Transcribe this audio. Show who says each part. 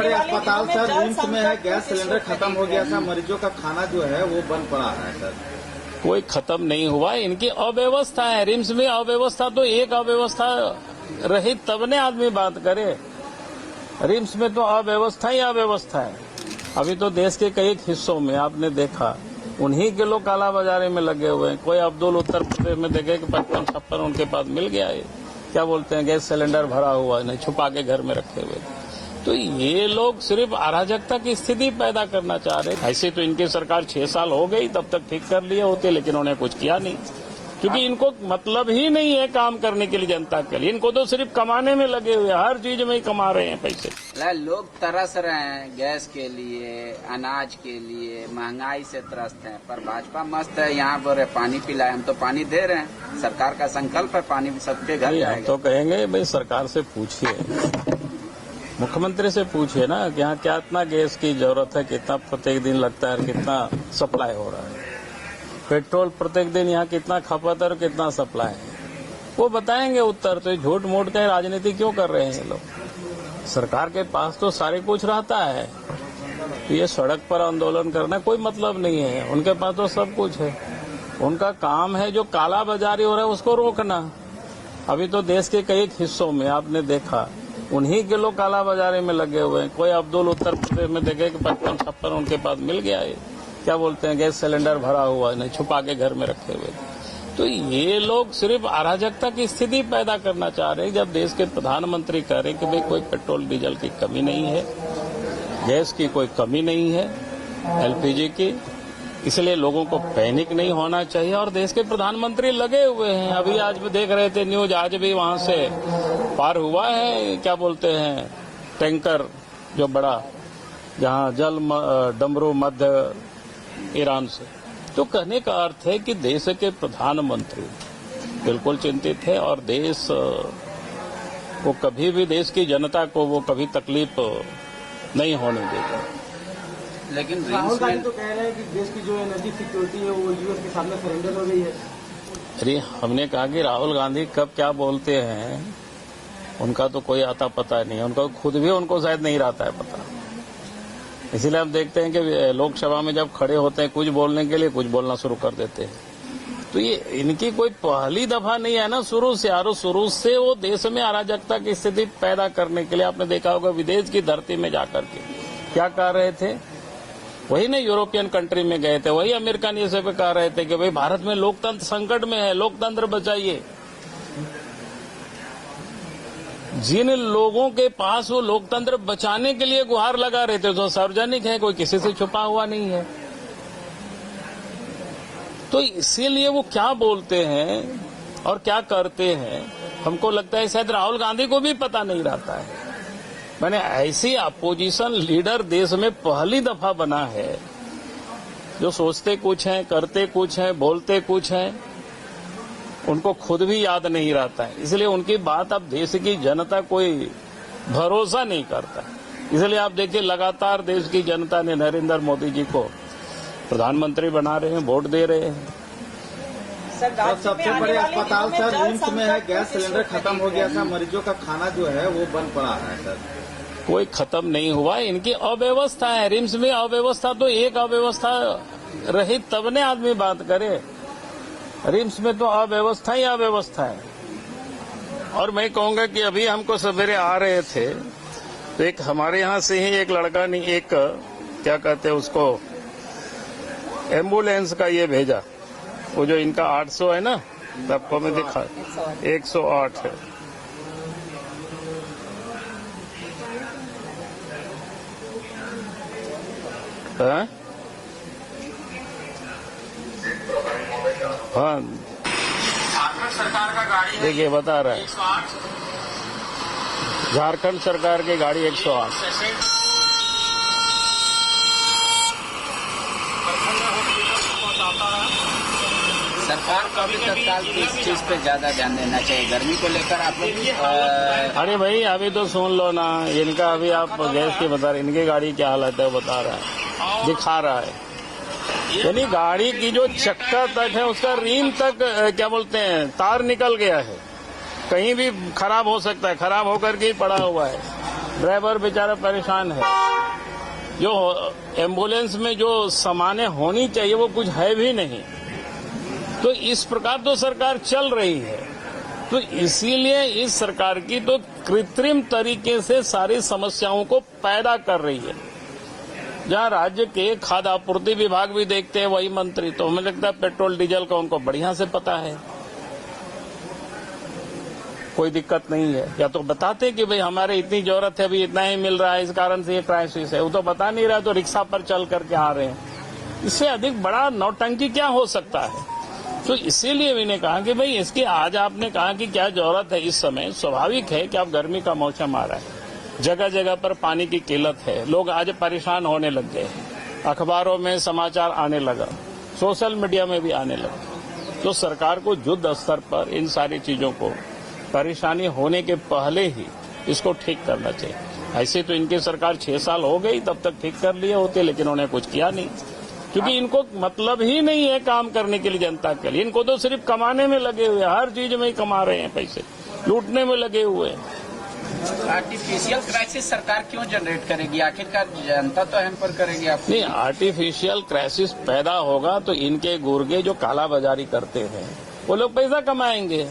Speaker 1: अस्पताल sir RIMS में है, गैस सिलेंडर खत्म हो गया था, मरीजों का खाना जो है वो बंद पड़ा है सर।
Speaker 2: कोई खत्म नहीं हुआ, इनकी अव्यवस्था है। रिम्स में अव्यवस्था तो एक अव्यवस्था रही तब ने आदमी बात करे। रिम्स में तो अव्यवस्था ही अव्यवस्था है। अभी तो देश के कई हिस्सों में आपने देखा उन्हीं के लोग कालाबाजारी में लगे हुए हैं। कोई अब्दुल उत्तर प्रदेश में देखे कि 55-56 उनके पास मिल गया है, क्या बोलते हैं, गैस सिलेंडर भरा हुआ नहीं, छुपा के घर में रखे हुए थे। तो ये लोग सिर्फ अराजकता की स्थिति पैदा करना चाह रहे। ऐसे तो इनकी सरकार 6 साल हो गई, तब तक ठीक कर लिए होते, लेकिन उन्हें कुछ किया नहीं, क्योंकि इनको मतलब ही नहीं है काम करने के लिए जनता के लिए। इनको तो सिर्फ कमाने में लगे हुए, हर चीज में ही कमा रहे हैं पैसे।
Speaker 3: लोग तरस रहे हैं गैस के लिए, अनाज के लिए, महंगाई से त्रस्त हैं। पर भाजपा मस्त है, यहाँ पर पानी पिलाए, हम तो पानी दे रहे हैं। सरकार का संकल्प है पानी सबके घर जाएगा।
Speaker 2: तो कहेंगे भाई सरकार से पूछिए, मुख्यमंत्री से पूछिए ना कि यहाँ क्या इतना गैस की जरूरत है, कितना प्रत्येक दिन लगता है, कितना सप्लाई हो रहा है, पेट्रोल प्रत्येक दिन यहाँ कितना खपत है और कितना सप्लाई है, वो बताएंगे उत्तर। तो झूठ मूठ के राजनीति क्यों कर रहे हैं लोग? सरकार के पास तो सारे कुछ रहता है, तो ये सड़क पर आंदोलन करना कोई मतलब नहीं है। उनके पास तो सब कुछ है। उनका काम है जो काला बाजारी हो रहा है उसको रोकना। अभी तो देश के कई हिस्सों में आपने देखा उन्हीं के लोग कालाबाजारी में लगे हुए हैं। कोई अब्दुल उत्तर प्रदेश में देखे कि 55-56 उनके पास मिल गया है, क्या बोलते हैं, गैस सिलेंडर भरा हुआ नहीं, छुपा के घर में रखे हुए थे। तो ये लोग सिर्फ अराजकता की स्थिति पैदा करना चाह रहे हैं। जब देश के प्रधानमंत्री कह रहे हैं कि भाई कोई पेट्रोल डीजल की कमी नहीं है, गैस की कोई कमी नहीं है, एलपीजी की, इसलिए लोगों को पैनिक नहीं होना चाहिए। और देश के प्रधानमंत्री लगे हुए हैं। अभी आज भी देख रहे थे न्यूज, आज भी वहां से पार हुआ है, क्या बोलते हैं, टैंकर जो बड़ा, जहां जल डमरू मध्य ईरान से। तो कहने का अर्थ है कि देश के प्रधानमंत्री बिल्कुल चिंतित है और देश को कभी भी, देश की जनता को वो कभी तकलीफ नहीं होने देगा।
Speaker 1: लेकिन राहुल गांधी तो कह रहे हैं कि देश की जो एनर्जी सिक्योरिटी है वो यूएस के सामने सरेंडर हो गई है।
Speaker 2: अरे हमने कहा कि राहुल गांधी कब क्या बोलते हैं उनका तो कोई आता पता नहीं है। उनको खुद भी उनको शायद नहीं रहता है पता। इसीलिए हम देखते हैं कि लोकसभा में जब खड़े होते हैं कुछ बोलने के लिए, कुछ बोलना शुरू कर देते हैं। तो ये इनकी कोई पहली दफा नहीं है ना, शुरू से। और शुरू से वो देश में अराजकता की स्थिति पैदा करने के लिए, आपने देखा होगा विदेश की धरती में जाकर के क्या कर रहे थे। वही ना यूरोपियन कंट्री में गए थे, वही अमेरिकन ये सब कह रहे थे कि भाई भारत में लोकतंत्र संकट में है, लोकतंत्र बचाइए। जिन लोगों के पास वो लोकतंत्र बचाने के लिए गुहार लगा रहे थे, जो सार्वजनिक है, कोई किसी से छुपा हुआ नहीं है। तो इसीलिए वो क्या बोलते हैं और क्या करते हैं, हमको लगता है शायद राहुल गांधी को भी पता नहीं रहता है। मैंने ऐसी अपोजिशन लीडर देश में पहली दफा बना है जो सोचते कुछ हैं, करते कुछ हैं, बोलते कुछ हैं, उनको खुद भी याद नहीं रहता है। इसलिए उनकी बात अब देश की जनता कोई भरोसा नहीं करता। इसलिए आप देखिए लगातार देश की जनता ने नरेंद्र मोदी जी को प्रधानमंत्री बना रहे हैं, वोट दे रहे हैं।
Speaker 1: सबसे बड़े अस्पताल सर रिम्स में है, गैस सिलेंडर खत्म हो गया था, मरीजों का खाना जो है वो बंद पड़ा है सर।
Speaker 2: कोई खत्म नहीं हुआ, इनकी अव्यवस्था है। रिम्स में अव्यवस्था तो एक अव्यवस्था रही तब ने आदमी बात करे। रिम्स में तो अव्यवस्था ही अव्यवस्था है। और मैं कहूंगा कि अभी हमको सवेरे आ रहे थे तो एक हमारे यहाँ से ही एक लड़का ने एक क्या कहते हैं उसको, एम्बुलेंस का ये भेजा, वो जो इनका 800 है ना, आपको मैं दिखा, 108 है। हाँ,
Speaker 3: झारखंड सरकार का गाड़ी
Speaker 2: देखिए बता रहा है, झारखंड सरकार की गाड़ी 108।
Speaker 3: सरकार को भी तत्काल इस चीज पे ज्यादा ध्यान देना चाहिए। गर्मी को लेकर आप लोग
Speaker 2: अरे भाई अभी तो सुन लो ना, इनका अभी आप गैस की बता रहे, इनकी गाड़ी क्या हालत है वो बता रहा है, दिखा रहा है। यानी गाड़ी की जो चक्का तक है उसका रिम तक क्या बोलते हैं, तार निकल गया है, कहीं भी खराब हो सकता है, खराब होकर के पड़ा हुआ है। ड्राइवर बेचारा परेशान है। जो एम्बुलेंस में जो सामानें होनी चाहिए वो कुछ है भी नहीं। तो इस प्रकार तो सरकार चल रही है। तो इसीलिए इस सरकार की तो कृत्रिम तरीके से सारी समस्याओं को पैदा कर रही है। जहां राज्य के खाद्य आपूर्ति विभाग भी देखते हैं वही मंत्री, तो हमें लगता है पेट्रोल डीजल का उनको बढ़िया से पता है, कोई दिक्कत नहीं है। या तो बताते कि भाई हमारे इतनी जरूरत है, अभी इतना ही मिल रहा है, इस कारण से ये क्राइसिस है। वो तो बता नहीं रहा, तो रिक्शा पर चल करके आ रहे हैं। इससे अधिक बड़ा नौटंकी क्या हो सकता है? तो इसीलिए मैंने कहा कि भाई इसकी आज आपने कहा कि क्या जरूरत है इस समय। स्वाभाविक है कि अब गर्मी का मौसम आ रहा है, जगह जगह पर पानी की किल्लत है, लोग आज परेशान होने लग गए, अखबारों में समाचार आने लगा, सोशल मीडिया में भी आने लगा। तो सरकार को युद्ध स्तर पर इन सारी चीजों को परेशानी होने के पहले ही इसको ठीक करना चाहिए। ऐसे तो इनकी सरकार 6 साल हो गई, तब तक ठीक कर लिए होते, लेकिन उन्हें कुछ किया नहीं, क्योंकि इनको मतलब ही नहीं है काम करने के लिए जनता के लिए। इनको तो सिर्फ कमाने में लगे हुए, हर चीज में ही कमा रहे हैं, पैसे लूटने में लगे हुए हैं।
Speaker 3: आर्टिफिशियल क्राइसिस सरकार क्यों जनरेट करेगी? आखिरकार जनता तो हैम्पर करेगी आपको।
Speaker 2: नहीं, आर्टिफिशियल क्राइसिस पैदा होगा तो इनके गुर्गे जो काला बाजारी करते हैं वो लोग पैसा कमाएंगे।